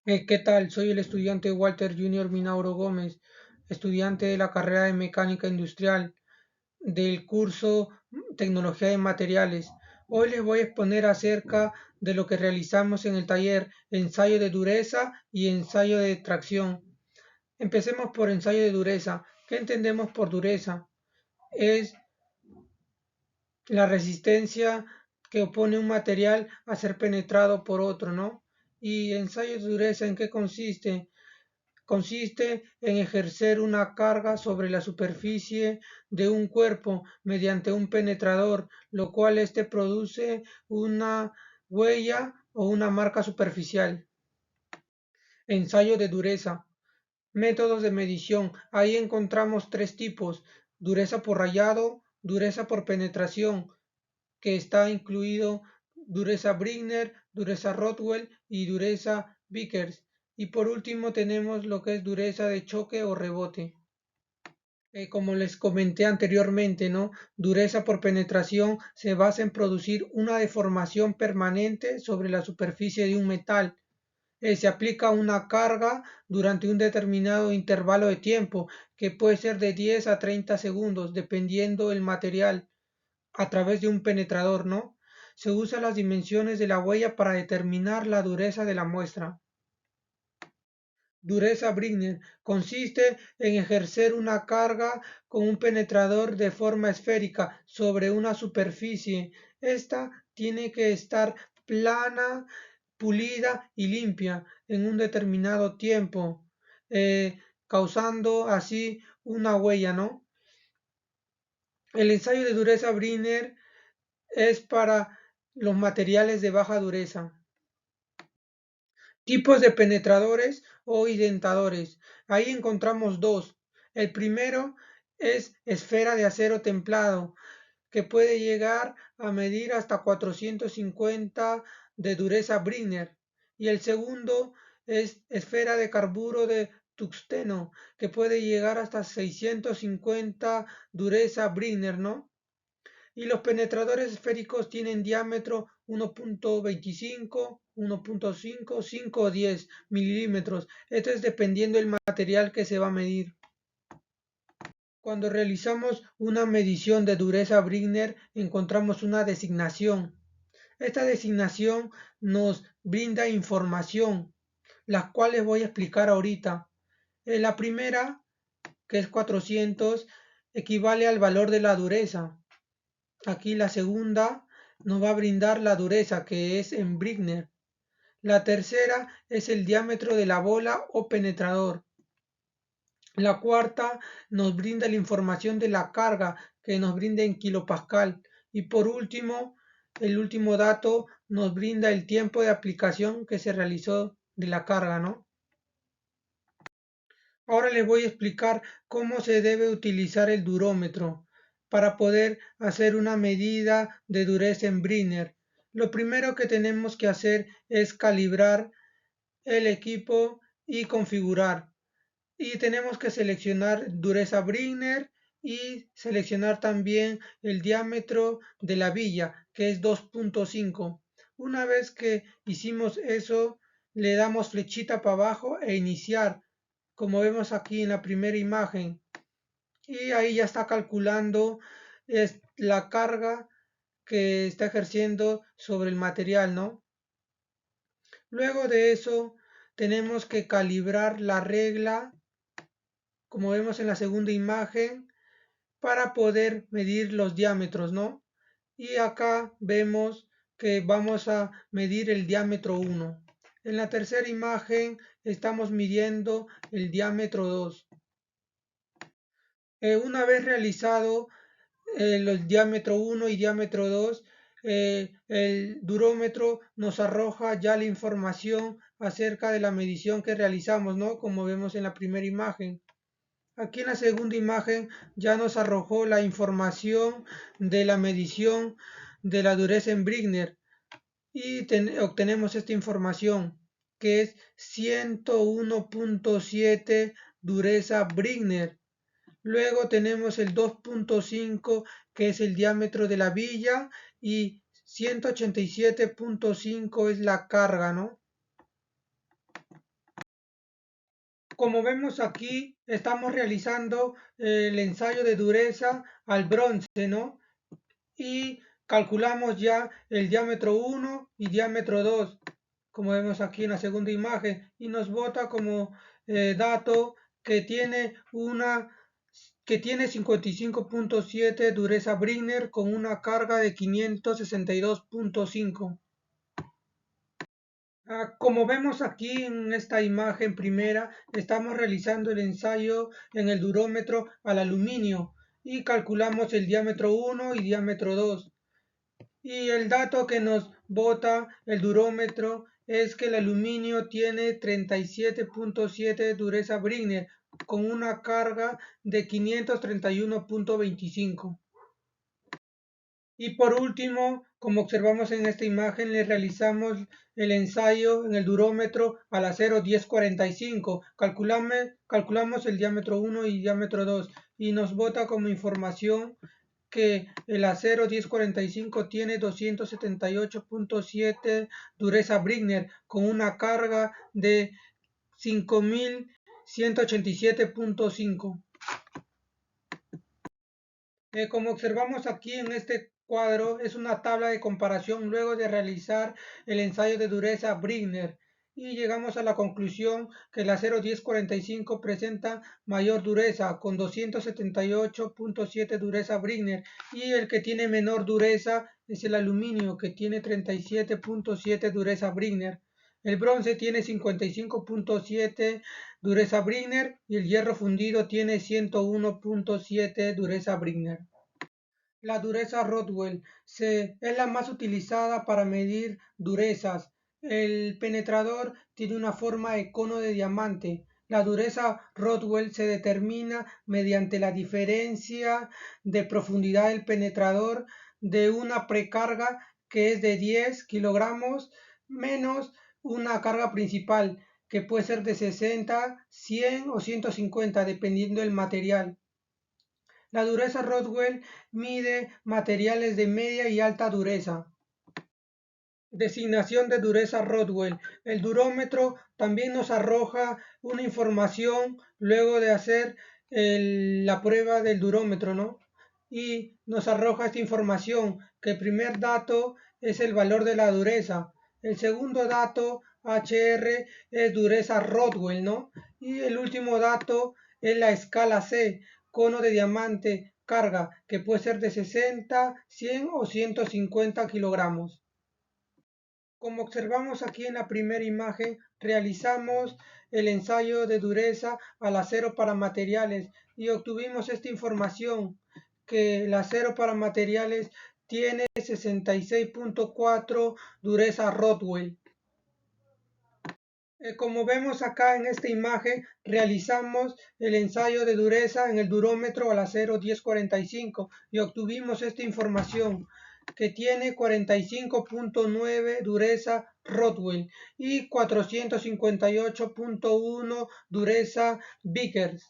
¿Qué tal? Soy el estudiante Walter Junior Minauro Gómez, estudiante de la carrera de Mecánica Industrial del curso Tecnología de Materiales. Hoy les voy a exponer acerca de lo que realizamos en el taller ensayo de dureza y ensayo de tracción. Empecemos por ensayo de dureza. ¿Qué entendemos por dureza? Es la resistencia que opone un material a ser penetrado por otro, ¿no? Y ensayo de dureza, ¿en qué consiste? Consiste en ejercer una carga sobre la superficie de un cuerpo mediante un penetrador, lo cual éste produce una huella o una marca superficial. Ensayo de dureza. Métodos de medición. Ahí encontramos tres tipos: dureza por rayado, dureza por penetración, que está incluido dureza Brinner, dureza Rothwell y dureza Vickers. Y por último tenemos lo que es dureza de choque o rebote. Como les comenté anteriormente, ¿no? Dureza por penetración se basa en producir una deformación permanente sobre la superficie de un metal. Se aplica una carga durante un determinado intervalo de tiempo, que puede ser de 10 a 30 segundos, dependiendo del material, a través de un penetrador, ¿no? Se usan las dimensiones de la huella para determinar la dureza de la muestra. Dureza Brinner consiste en ejercer una carga con un penetrador de forma esférica sobre una superficie. Esta tiene que estar plana, pulida y limpia en un determinado tiempo, causando así una huella, ¿no? El ensayo de dureza Brinner es para los materiales de baja dureza. Tipos de penetradores o indentadores. Ahí encontramos dos. El primero es esfera de acero templado, que puede llegar a medir hasta 450 de dureza Brinner. Y el segundo es esfera de carburo de tungsteno, que puede llegar hasta 650 dureza Brinner, ¿no? Y los penetradores esféricos tienen diámetro 1.25, 1.5, 5 o 10 milímetros. Esto es dependiendo del material que se va a medir. Cuando realizamos una medición de dureza Brinner, encontramos una designación. Esta designación nos brinda información, las cuales voy a explicar ahorita. La primera, que es 400, equivale al valor de la dureza. Aquí la segunda nos va a brindar la dureza, que es en Brinner. La tercera es el diámetro de la bola o penetrador. La cuarta nos brinda la información de la carga, que nos brinda en kilopascal. Y por último, el último dato nos brinda el tiempo de aplicación que se realizó de la carga, ¿no? Ahora les voy a explicar cómo se debe utilizar el durómetro para poder hacer una medida de dureza en Brinner. Lo primero que tenemos que hacer es calibrar el equipo y configurar. Y tenemos que seleccionar dureza Brinner y seleccionar también el diámetro de la villa, que es 2.5. Una vez que hicimos eso, le damos flechita para abajo e iniciar, como vemos aquí en la primera imagen. Y ahí ya está calculando la carga que está ejerciendo sobre el material, ¿no? Luego de eso, tenemos que calibrar la regla, como vemos en la segunda imagen, para poder medir los diámetros, ¿no? Y acá vemos que vamos a medir el diámetro 1. En la tercera imagen estamos midiendo el diámetro 2. Una vez realizado el diámetro 1 y diámetro 2, el durómetro nos arroja ya la información acerca de la medición que realizamos, ¿no? Como vemos en la primera imagen. Aquí en la segunda imagen ya nos arrojó la información de la medición de la dureza en Brinner y obtenemos esta información, que es 101.7 dureza Brinner. Luego tenemos el 2.5, que es el diámetro de la villa, y 187.5 es la carga, ¿no? Como vemos aquí, estamos realizando el ensayo de dureza al bronce, ¿no? Y calculamos ya el diámetro 1 y diámetro 2, como vemos aquí en la segunda imagen, y nos bota como dato que tiene 55.7 dureza Brinner con una carga de 562.5. Como vemos aquí en esta imagen primera, estamos realizando el ensayo en el durómetro al aluminio y calculamos el diámetro 1 y diámetro 2. Y el dato que nos bota el durómetro es que el aluminio tiene 37.7 dureza Brinner con una carga de 531.25. Y por último, como observamos en esta imagen, le realizamos el ensayo en el durómetro al acero 1045. Calculamos el diámetro 1 y diámetro 2 y nos bota como información que el acero 1045 tiene 278.7 dureza Brinner con una carga de 5187.5. Como observamos aquí en este cuadro, es una tabla de comparación luego de realizar el ensayo de dureza Brinner y llegamos a la conclusión que el acero 1045 presenta mayor dureza con 278.7 dureza Brinner y el que tiene menor dureza es el aluminio que tiene 37.7 dureza Brinner. El bronce tiene 55.7 dureza Brinner y el hierro fundido tiene 101.7 dureza Brinner. La dureza Rodwell es la más utilizada para medir durezas. El penetrador tiene una forma de cono de diamante. La dureza Rodwell se determina mediante la diferencia de profundidad del penetrador de una precarga que es de 10 kilogramos menos una carga principal que puede ser de 60, 100 o 150 dependiendo del material. La dureza Rodwell mide materiales de media y alta dureza. Designación de dureza Rodwell. El durómetro también nos arroja una información luego de hacer la prueba del durómetro, ¿no? Y nos arroja esta información, que el primer dato es el valor de la dureza. El segundo dato, HR, es dureza Rodwell, ¿no? Y el último dato es la escala C, cono de diamante, carga, que puede ser de 60, 100 o 150 kilogramos. Como observamos aquí en la primera imagen, realizamos el ensayo de dureza al acero para materiales y obtuvimos esta información, que el acero para materiales tiene 66.4 dureza Rodwell. Como vemos acá en esta imagen, realizamos el ensayo de dureza en el durómetro al acero 1045 y obtuvimos esta información, que tiene 45.9 dureza Rodwell y 458.1 dureza Vickers.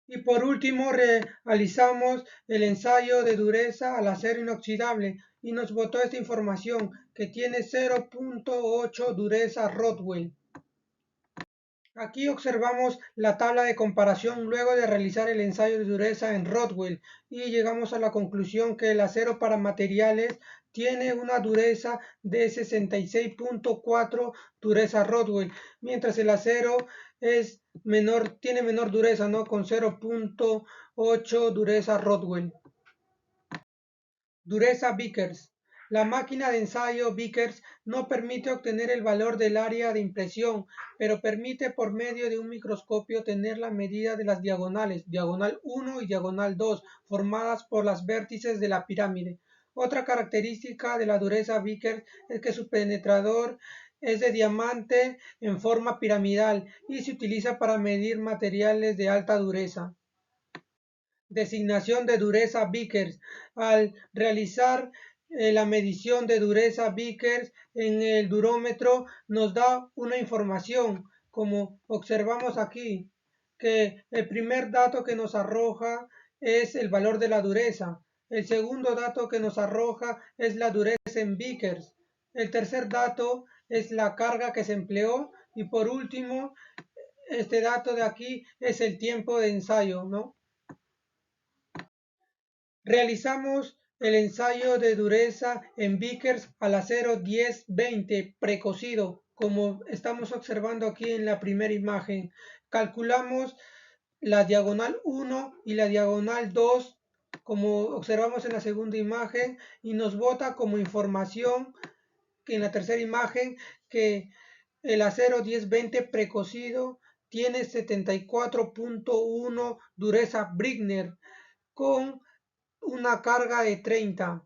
Y por último realizamos el ensayo de dureza al acero inoxidable y nos botó esta información, que tiene 0.8 dureza Rodwell. Aquí observamos la tabla de comparación luego de realizar el ensayo de dureza en Rodwell y llegamos a la conclusión que el acero para materiales tiene una dureza de 66.4 dureza Rodwell, mientras el acero tiene menor dureza, ¿no? Con 0.8 dureza Rodwell. Dureza Vickers. La máquina de ensayo Vickers no permite obtener el valor del área de impresión, pero permite por medio de un microscopio tener la medida de las diagonales, diagonal 1 y diagonal 2, formadas por las vértices de la pirámide. Otra característica de la dureza Vickers es que su penetrador es de diamante en forma piramidal y se utiliza para medir materiales de alta dureza. Designación de dureza Vickers. Al realizar la medición de dureza Vickers en el durómetro nos da una información, como observamos aquí, que el primer dato que nos arroja es el valor de la dureza. El segundo dato que nos arroja es la dureza en Vickers. El tercer dato es la carga que se empleó Y por último, este dato de aquí es el tiempo de ensayo, ¿no? Realizamos el ensayo de dureza en Vickers al acero 10-20 precocido, como estamos observando aquí en la primera imagen. Calculamos la diagonal 1 y la diagonal 2, como observamos en la segunda imagen, y nos bota como información que en la tercera imagen que el acero 10-20 precocido tiene 74.1 dureza Brinner con una carga de 30.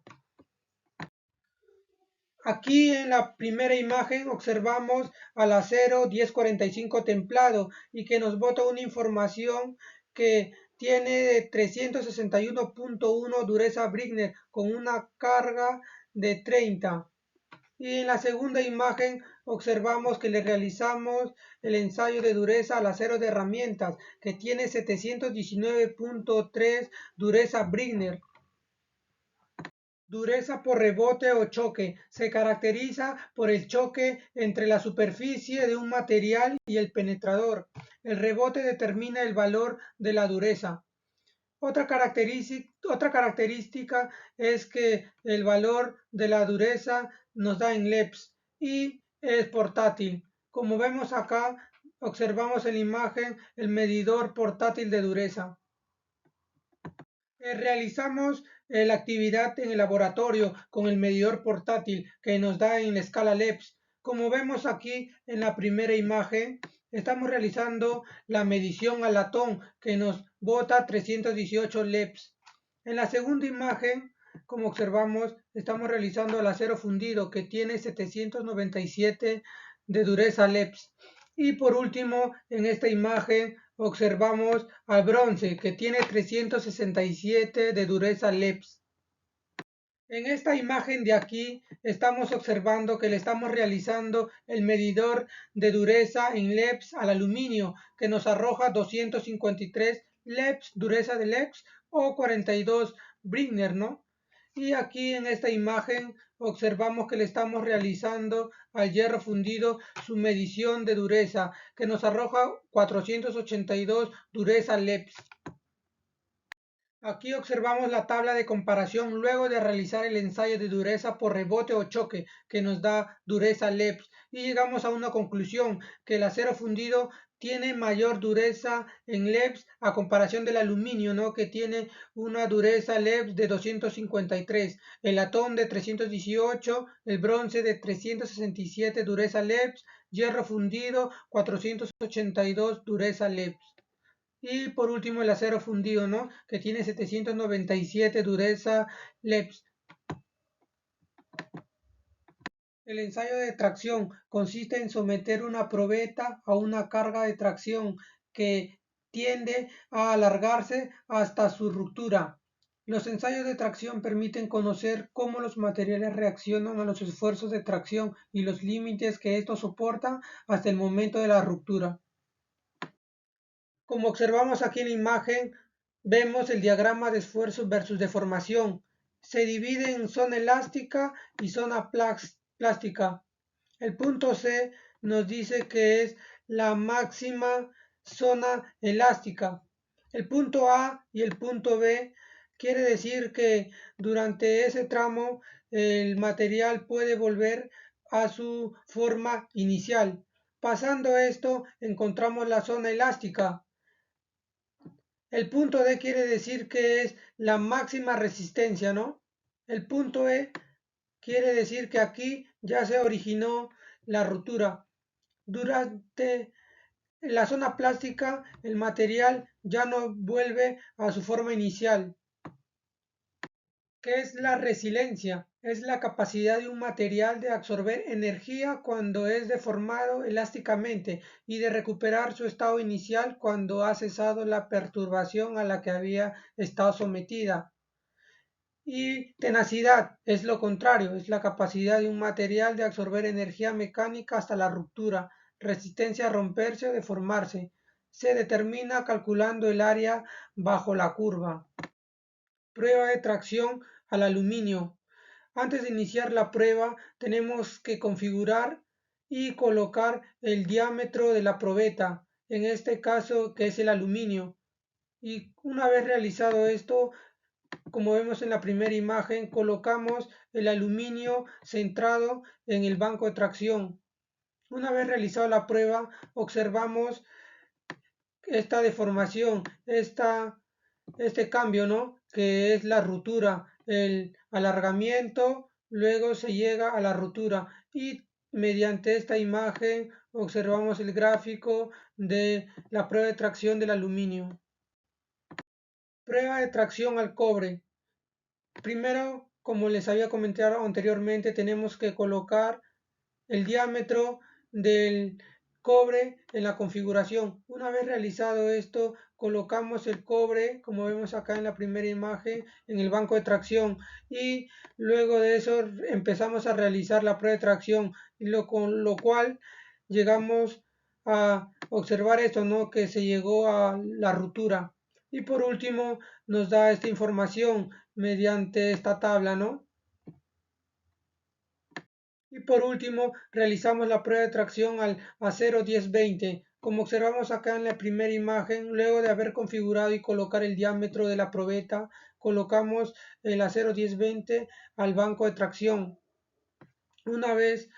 Aquí en la primera imagen observamos al acero 1045 templado y que nos bota una información que tiene 361.1 dureza Brinner con una carga de 30. Y en la segunda imagen observamos que le realizamos el ensayo de dureza al acero de herramientas que tiene 719.3 dureza Brinner. Dureza por rebote o choque. Se caracteriza por el choque entre la superficie de un material y el penetrador. El rebote determina el valor de la dureza. Otra característica es que el valor de la dureza nos da en LEPS y es portátil. Como vemos acá, observamos en la imagen el medidor portátil de dureza. Realizamos la actividad en el laboratorio con el medidor portátil que nos da en la escala LEPS. Como vemos aquí en la primera imagen, estamos realizando la medición al latón que nos bota 318 LEPS. En la segunda imagen, como observamos, estamos realizando el acero fundido que tiene 797 de dureza LEPS. Y por último, en esta imagen observamos al bronce que tiene 367 de dureza LEPS. En esta imagen de aquí estamos observando que le estamos realizando el medidor de dureza en LEPS al aluminio que nos arroja 253 LEPS, dureza de LEPS o 42 Brinner, ¿no? Y aquí en esta imagen observamos que le estamos realizando al hierro fundido su medición de dureza que nos arroja 482 dureza LEPS. Aquí observamos la tabla de comparación luego de realizar el ensayo de dureza por rebote o choque que nos da dureza LEPS y llegamos a una conclusión que el acero fundido tiene mayor dureza en LEPS a comparación del aluminio, ¿no? Que tiene una dureza LEPS de 253, el latón de 318, el bronce de 367 dureza LEPS, hierro fundido 482 dureza LEPS. Y por último el acero fundido, ¿no? Que tiene 797 dureza LEPS. El ensayo de tracción consiste en someter una probeta a una carga de tracción que tiende a alargarse hasta su ruptura. Los ensayos de tracción permiten conocer cómo los materiales reaccionan a los esfuerzos de tracción y los límites que estos soportan hasta el momento de la ruptura. Como observamos aquí en la imagen, vemos el diagrama de esfuerzo versus deformación. Se divide en zona elástica y zona plástica. El punto C nos dice que es la máxima zona elástica. El punto A y el punto B quiere decir que durante ese tramo el material puede volver a su forma inicial. Pasando esto, encontramos la zona elástica. El punto D quiere decir que es la máxima resistencia, ¿no? El punto E quiere decir que aquí ya se originó la ruptura. Durante la zona plástica, el material ya no vuelve a su forma inicial. ¿Qué es la resiliencia? Es la capacidad de un material de absorber energía cuando es deformado elásticamente y de recuperar su estado inicial cuando ha cesado la perturbación a la que había estado sometida. Y tenacidad es lo contrario, es la capacidad de un material de absorber energía mecánica hasta la ruptura, resistencia a romperse o deformarse. Se determina calculando el área bajo la curva. Prueba de tracción al aluminio. Antes de iniciar la prueba tenemos que configurar y colocar el diámetro de la probeta, en este caso que es el aluminio. Y una vez realizado esto, como vemos en la primera imagen, colocamos el aluminio centrado en el banco de tracción. Una vez realizada la prueba, observamos esta deformación, este cambio, ¿no? Que es la ruptura, el alargamiento, luego se llega a la ruptura y mediante esta imagen observamos el gráfico de la prueba de tracción del aluminio. Prueba de tracción al cobre. Primero, como les había comentado anteriormente, tenemos que colocar el diámetro del cobre en la configuración. Una vez realizado esto, colocamos el cobre, como vemos acá en la primera imagen, en el banco de tracción y luego de eso empezamos a realizar la prueba de tracción, con lo cual llegamos a observar esto, ¿no? Que se llegó a la ruptura. Y por último nos da esta información mediante esta tabla, ¿no? Y por último, realizamos la prueba de tracción al acero 1020. Como observamos acá en la primera imagen, luego de haber configurado y colocar el diámetro de la probeta, colocamos el acero 1020 al banco de tracción. Una vez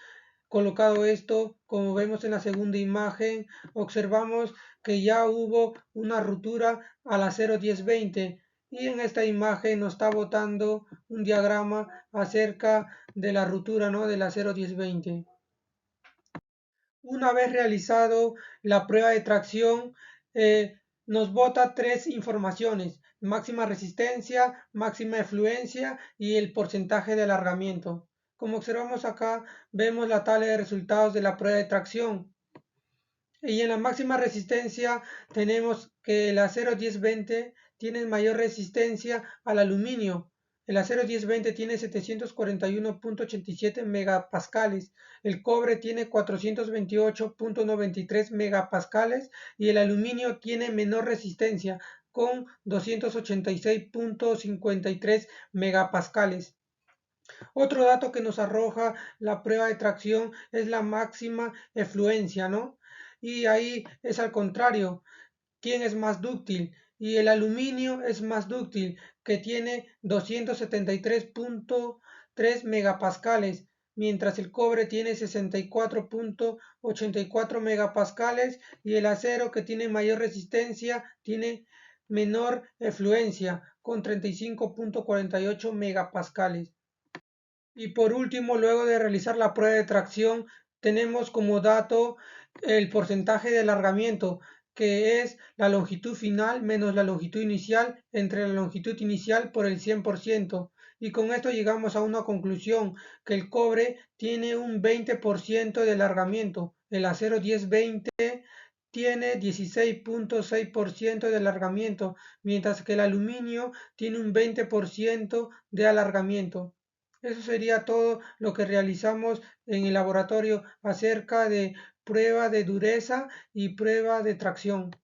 colocado esto, como vemos en la segunda imagen, observamos que ya hubo una ruptura al acero 1020 y en esta imagen nos está botando un diagrama acerca de la ruptura, ¿no? Del acero 1020. Una vez realizado la prueba de tracción, nos bota tres informaciones: máxima resistencia, máxima efluencia y el porcentaje de alargamiento. Como observamos acá, vemos la tabla de resultados de la prueba de tracción. Y en la máxima resistencia tenemos que el acero 1020 tiene mayor resistencia al aluminio. El acero 1020 tiene 741.87 megapascales, el cobre tiene 428.93 megapascales y el aluminio tiene menor resistencia con 286.53 megapascales. Otro dato que nos arroja la prueba de tracción es la máxima efluencia, ¿no? Y ahí es al contrario, ¿quién es más dúctil? Y el aluminio es más dúctil, que tiene 273.3 megapascales, mientras el cobre tiene 64.84 megapascales y el acero, que tiene mayor resistencia, tiene menor efluencia con 35.48 megapascales. Y por último, luego de realizar la prueba de tracción, tenemos como dato el porcentaje de alargamiento, que es la longitud final menos la longitud inicial entre la longitud inicial por el 100%. Y con esto llegamos a una conclusión, que el cobre tiene un 20% de alargamiento, el acero 1020 tiene 16.6% de alargamiento, mientras que el aluminio tiene un 20% de alargamiento. Eso sería todo lo que realizamos en el laboratorio acerca de prueba de dureza y prueba de tracción.